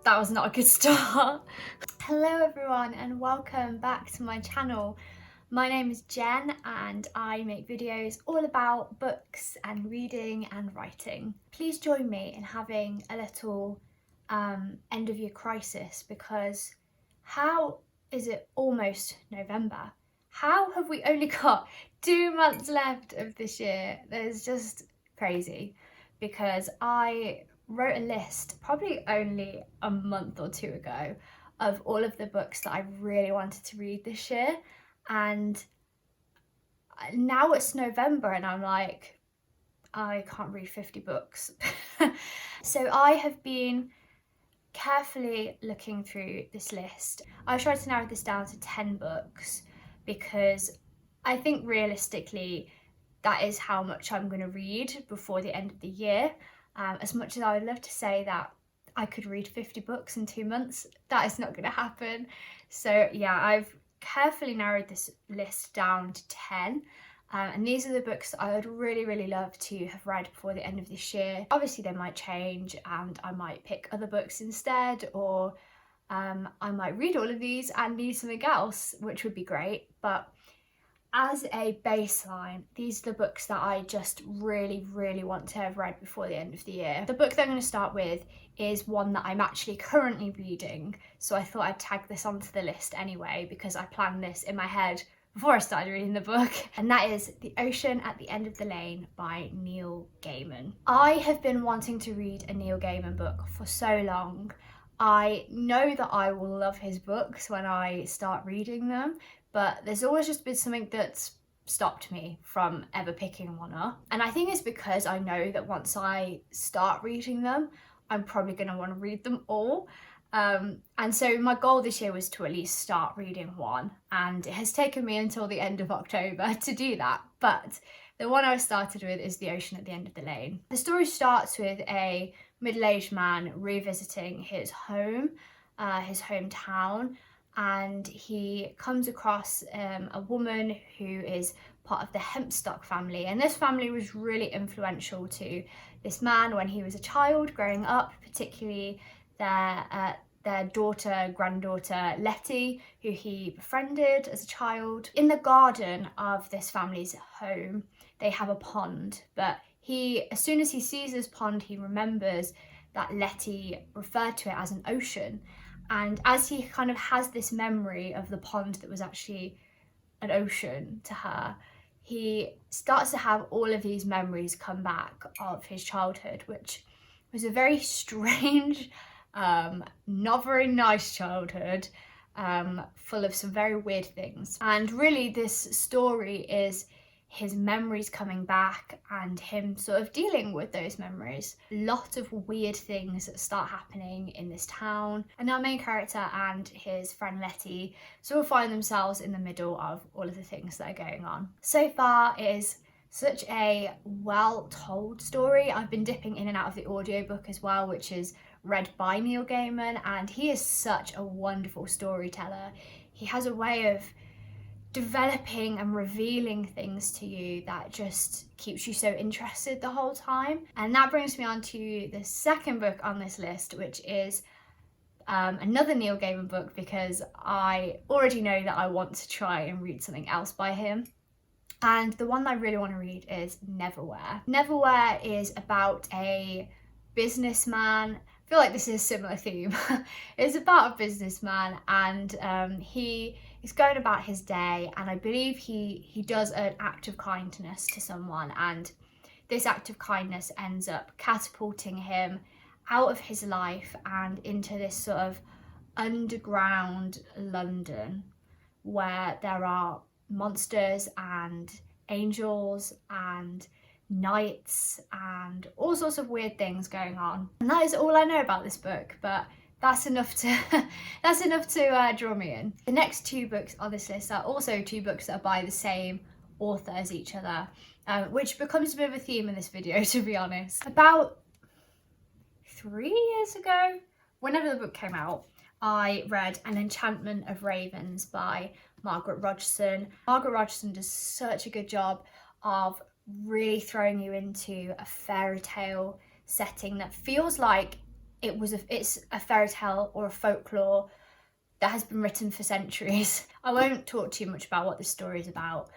That was not a good start. Hello everyone and welcome back to my channel. My name is Jen and I make videos all about books and reading and writing. Please join me in having a little end of year crisis, because how is it almost November? How have we only got 2 months left of this year? That's just crazy, because I wrote a list probably only a month or two ago of all of the books that I really wanted to read this year, and now it's November and I'm like, I can't read 50 books. So I have been carefully looking through this list. I tried to narrow this down to 10 books because I think realistically that is how much I'm going to read before the end of the year. As much as I would love to say that I could read 50 books in 2 months, that is not going to happen. So yeah, I've carefully narrowed this list down to 10. And these are the books that I would really love to have read before the end of this year. Obviously they might change and I might pick other books instead, or I might read all of these and read something else, which would be great. But as a baseline, these are the books that I just really want to have read before the end of the year. The book that I'm going to start with is one that I'm actually currently reading, so I thought I'd tag this onto the list anyway because I planned this in my head before I started reading the book, and that is The Ocean at the End of the Lane by Neil Gaiman. I have been wanting to read a Neil Gaiman book for so long. I know that I will love his books when I start reading them, but there's always just been something that's stopped me from ever picking one up. And I think it's because I know that once I start reading them, I'm probably going to want to read them all. And so my goal this year was to at least start reading one, and it has taken me until the end of October to do that. But the one I started with is The Ocean at the End of the Lane. The story starts with a middle-aged man revisiting his home, his hometown, and he comes across a woman who is part of the Hempstock family, and this family was really influential to this man when he was a child growing up, particularly their granddaughter Letty, who he befriended as a child. In the garden of this family's home, they have a pond, but as soon as he sees this pond, he remembers that Letty referred to it as an ocean. And as he kind of has this memory of the pond that was actually an ocean to her, he starts to have all of these memories come back of his childhood, which was a very strange, not very nice childhood, full of some very weird things. And really this story is his memories coming back and him sort of dealing with those memories. A lot of weird things that start happening in this town, and our main character and his friend Letty sort of find themselves in the middle of all of the things that are going on. So far it is such a well-told story. I've been dipping in and out of the audiobook as well, which is read by Neil Gaiman, and he is such a wonderful storyteller. He has a way of developing and revealing things to you that just keeps you so interested the whole time. And that brings me on to the second book on this list, which is another Neil Gaiman book, because I already know that I want to try and read something else by him. And the one that I really want to read is Neverwhere. Neverwhere is about a businessman. I feel like this is a similar theme. It's about a businessman, and he is going about his day, and I believe he does an act of kindness to someone, and this act of kindness ends up catapulting him out of his life and into this sort of underground London where there are monsters and angels and knights and all sorts of weird things going on. And that is all I know about this book, but that's enough to draw me in. The next 2 books on this list are also 2 books that are by the same author as each other, which becomes a bit of a theme in this video, to be honest. About 3 years ago, whenever the book came out, I read An Enchantment of Ravens by Margaret Rogerson. Margaret Rogerson does such a good job of really throwing you into a fairy tale setting that feels like it's a fairy tale or a folklore that has been written for centuries. I won't talk too much about what this story is about,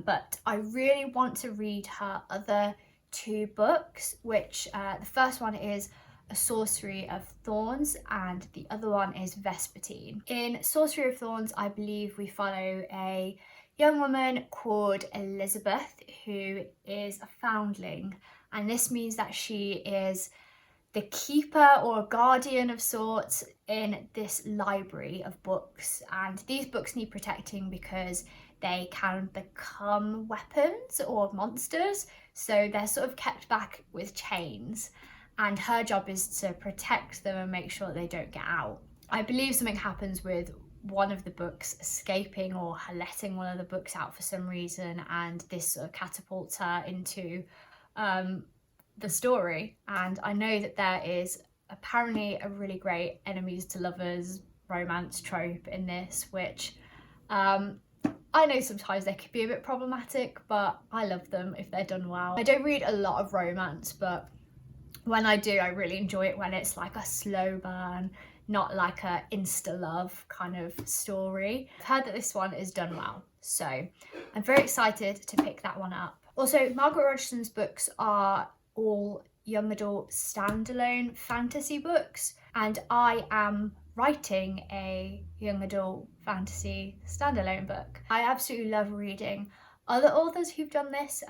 but I really want to read her other 2 books, which the first one is A Sorcery of Thorns and the other one is Vespertine. In Sorcery of Thorns, I believe we follow a young woman called Elizabeth who is a foundling, and this means that she is the keeper or guardian of sorts in this library of books, and these books need protecting because they can become weapons or monsters, so they're sort of kept back with chains, and her job is to protect them and make sure they don't get out. I believe something happens with one of the books escaping or her letting one of the books out for some reason, and this sort of catapults her into the story. And I know that there is apparently a really great enemies to lovers romance trope in this, which I know sometimes they could be a bit problematic, but I love them if they're done well. I don't read a lot of romance, but when I do, I really enjoy it when it's like a slow burn, not like a insta love kind of story. I've heard that this one is done well, so I'm very excited to pick that one up. Also, Margaret Rogerson's books are all young adult standalone fantasy books, and I am writing a young adult fantasy standalone book. I absolutely love reading other authors who've done this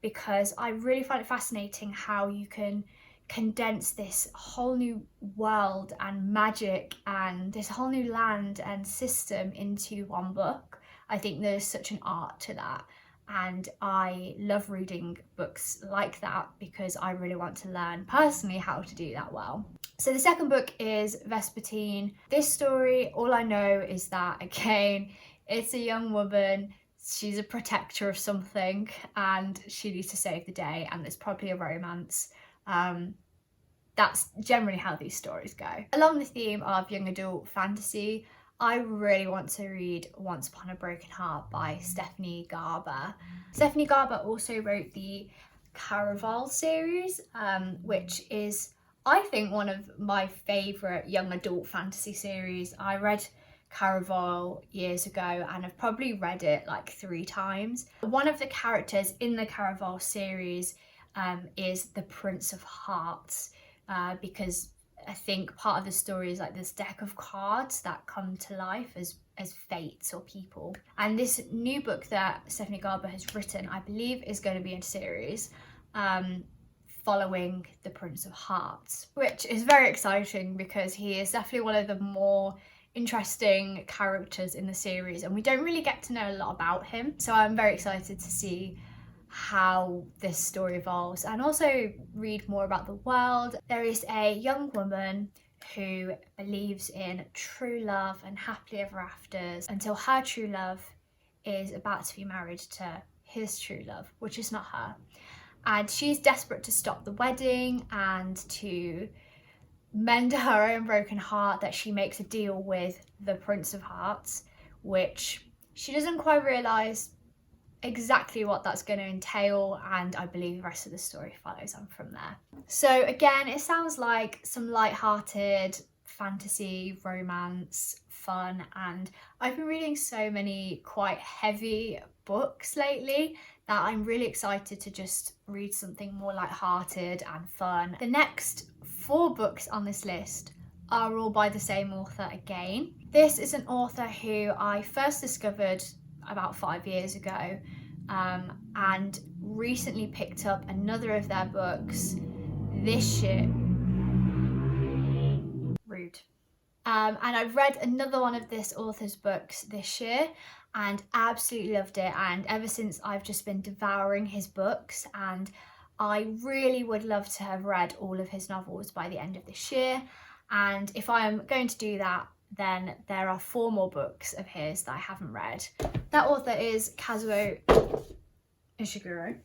because I really find it fascinating how you can condense this whole new world and magic and this whole new land and system into one book. I think there's such an art to that, and I love reading books like that because I really want to learn personally how to do that well. So the second book is Vespatine. This story, all I know is that, again, it's a young woman, she's a protector of something and she needs to save the day, and there's probably a romance. That's generally how these stories go. Along the theme of young adult fantasy, I really want to read Once Upon a Broken Heart by Stephanie Garber. Stephanie Garber also wrote the Caraval series, which is, I think, one of my favourite young adult fantasy series. I read Caraval years ago and I've probably read it like 3 times. One of the characters in the Caraval series is the Prince of Hearts, because I think part of the story is like this deck of cards that come to life as fates or people. And this new book that Stephanie Garber has written, I believe, is going to be a series following the Prince of Hearts, which is very exciting because he is definitely one of the more interesting characters in the series, and we don't really get to know a lot about him. So I'm very excited to see how this story evolves and also read more about the world. There is a young woman who believes in true love and happily ever afters until her true love is about to be married to his true love, which is not her. And she's desperate to stop the wedding and to mend her own broken heart that she makes a deal with the Prince of Hearts, which she doesn't quite realise exactly what that's going to entail, and I believe the rest of the story follows on from there. So again, it sounds like some light-hearted fantasy, romance, fun, and I've been reading so many quite heavy books lately that I'm really excited to just read something more light-hearted and fun. The next 4 books on this list are all by the same author again. This is an author who I first discovered about 5 years ago and recently picked up another of their books this year. Rude. And I've read another one of this author's books this year and absolutely loved it, and ever since I've just been devouring his books, and I really would love to have read all of his novels by the end of this year. And if I am going to do that, then there are 4 more books of his that I haven't read. That author is Kazuo Ishiguro.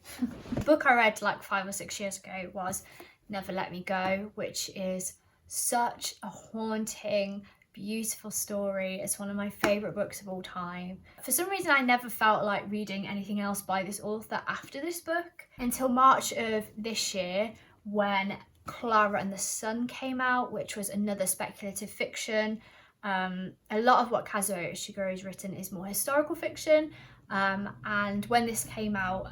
The book I read like 5 or 6 years ago was Never Let Me Go, which is such a haunting, beautiful story. It's one of my favourite books of all time. For some reason, I never felt like reading anything else by this author after this book until March of this year, when Clara and the Sun came out, which was another speculative fiction. A lot of what Kazuo Ishiguro has written is more historical fiction, and when this came out,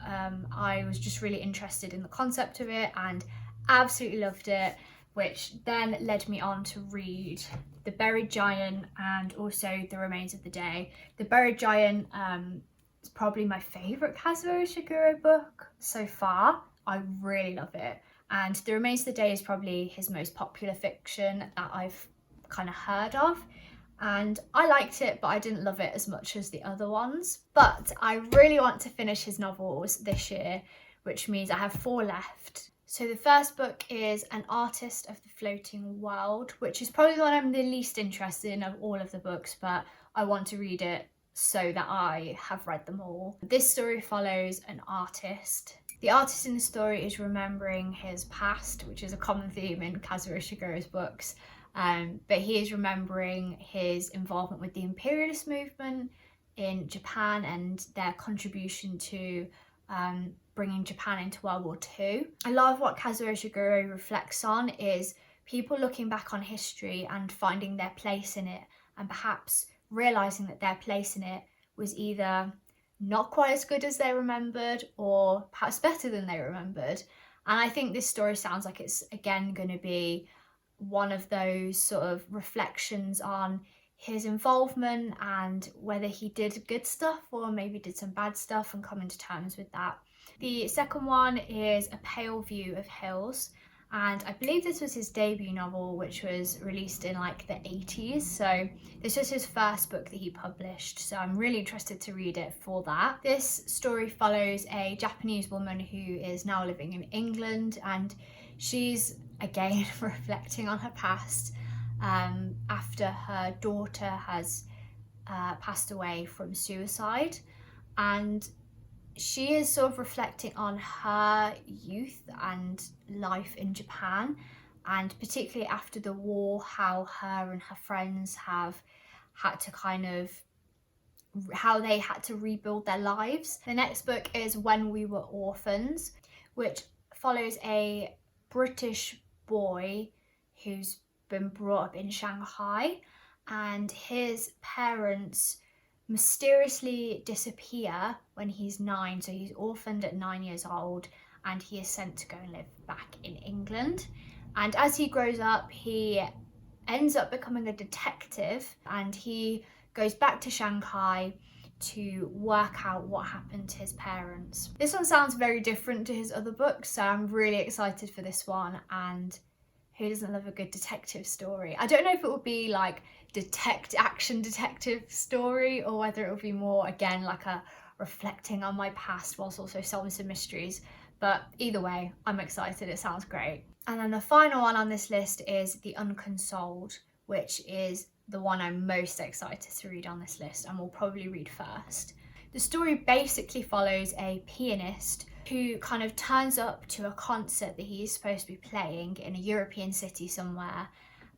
I was just really interested in the concept of it and absolutely loved it, which then led me on to read The Buried Giant and also The Remains of the Day. The Buried Giant is probably my favourite Kazuo Ishiguro book so far. I really love it. And The Remains of the Day is probably his most popular fiction that I've kind of heard of. And I liked it, but I didn't love it as much as the other ones. But I really want to finish his novels this year, which means I have 4 left. So the first book is An Artist of the Floating World, which is probably the one I'm the least interested in of all of the books, but I want to read it so that I have read them all. This story follows an artist. The artist in the story is remembering his past, which is a common theme in Kazuo Ishiguro's books, but he is remembering his involvement with the imperialist movement in Japan and their contribution to bringing Japan into World War II. A lot of what Kazuo Ishiguro reflects on is people looking back on history and finding their place in it, and perhaps realising that their place in it was either not quite as good as they remembered or perhaps better than they remembered. And I think this story sounds like it's again going to be one of those sort of reflections on his involvement and whether he did good stuff or maybe did some bad stuff and coming to terms with that. The second one is A Pale View of Hills, and I believe this was his debut novel, which was released in like the 80s, so this was his first book that he published, so I'm really interested to read it for that. This story follows a Japanese woman who is now living in England, and she's again reflecting on her past after her daughter has passed away from suicide, and she is sort of reflecting on her youth and life in Japan, and particularly after the war, how her and her friends have had to how they had to rebuild their lives. The next book is When We Were Orphans, which follows a British boy who's been brought up in Shanghai, and his parents mysteriously disappear when he's 9, so he's orphaned at 9 years old, and he is sent to go and live back in England. And as he grows up, he ends up becoming a detective, and he goes back to Shanghai to work out what happened to his parents. This one sounds very different to his other books, so I'm really excited for this one, and who doesn't love a good detective story? I don't know if it would be like action detective story, or whether it would be more, again, like a reflecting on my past whilst also solving some mysteries, but either way, I'm excited. It sounds great. And then the final one on this list is The Unconsoled, which is the one I'm most excited to read on this list and will probably read first. The story basically follows a pianist who kind of turns up to a concert that he is supposed to be playing in a European city somewhere,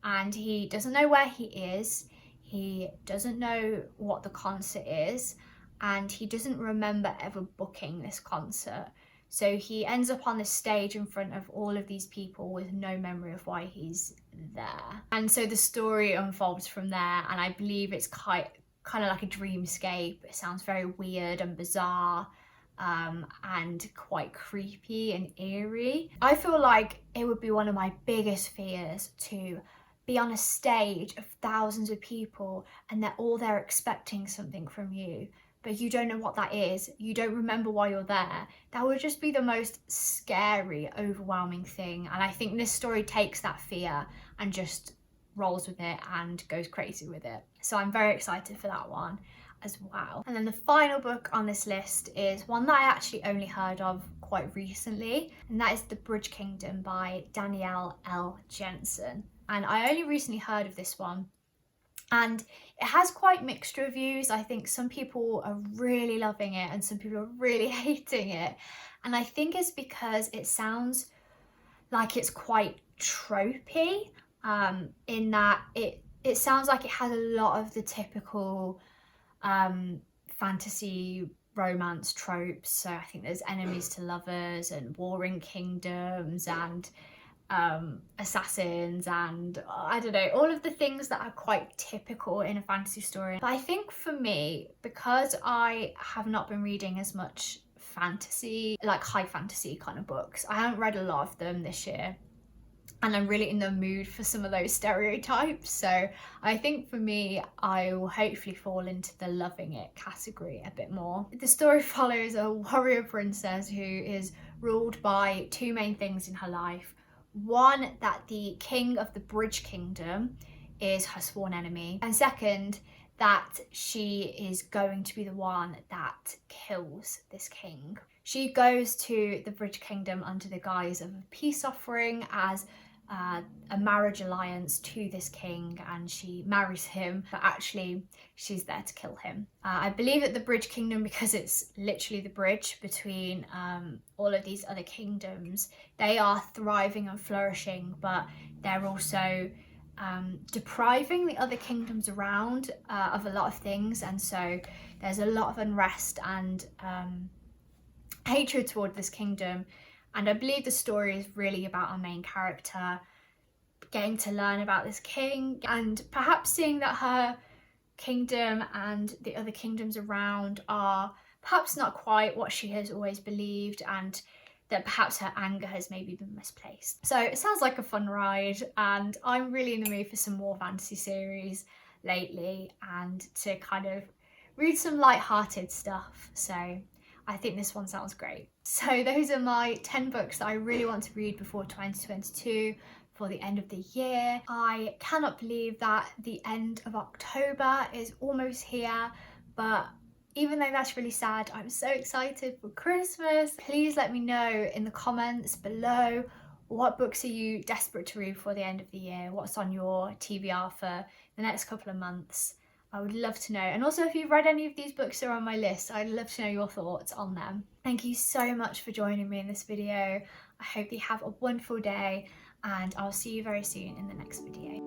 and he doesn't know where he is, he doesn't know what the concert is, and he doesn't remember ever booking this concert. So he ends up on the stage in front of all of these people with no memory of why he's there. And so the story unfolds from there, and I believe it's kind of like a dreamscape. It sounds very weird and bizarre, and quite creepy and eerie. I feel like it would be one of my biggest fears to be on a stage of thousands of people and they're all there expecting something from you, but you don't know what that is, you don't remember why you're there. That would just be the most scary, overwhelming thing. And I think this story takes that fear and just rolls with it and goes crazy with it. So I'm very excited for that one as well. And then the final book on this list is one that I actually only heard of quite recently, and that is The Bridge Kingdom by Danielle L. Jenson. And I only recently heard of this one, and it has quite mixed reviews. I think some people are really loving it and some people are really hating it, and I think it's because it sounds like it's quite tropey, in that it sounds like it has a lot of the typical fantasy romance tropes. So I think there's enemies to lovers and warring kingdoms and assassins and I don't know, all of the things that are quite typical in a fantasy story. But I think for me, because I have not been reading as much fantasy, like high fantasy kind of books, I haven't read a lot of them this year, and I'm really in the mood for some of those stereotypes. So I think for me, I will hopefully fall into the loving it category a bit more. The story follows a warrior princess who is ruled by two main things in her life. One, that the king of the Bridge Kingdom is her sworn enemy. And second, that she is going to be the one that kills this king. She goes to the Bridge Kingdom under the guise of a peace offering as a marriage alliance to this king, and she marries him, but actually she's there to kill him. I believe that the Bridge Kingdom, because it's literally the bridge between all of these other kingdoms, they are thriving and flourishing, but they're also depriving the other kingdoms around of a lot of things, and so there's a lot of unrest and hatred toward this kingdom. And I believe the story is really about our main character getting to learn about this king and perhaps seeing that her kingdom and the other kingdoms around are perhaps not quite what she has always believed, and that perhaps her anger has maybe been misplaced. So it sounds like a fun ride, and I'm really in the mood for some more fantasy series lately and to kind of read some light-hearted stuff. So I think this one sounds great. So those are my 10 books that I really want to read before 2022, for the end of the year. I cannot believe that the end of October is almost here, but even though that's really sad, I'm so excited for Christmas. Please let me know in the comments below, what books are you desperate to read before the end of the year? What's on your TBR for the next couple of months? I would love to know. And also, if you've read any of these books that are on my list, I'd love to know your thoughts on them. Thank you so much for joining me in this video. I hope you have a wonderful day, and I'll see you very soon in the next video.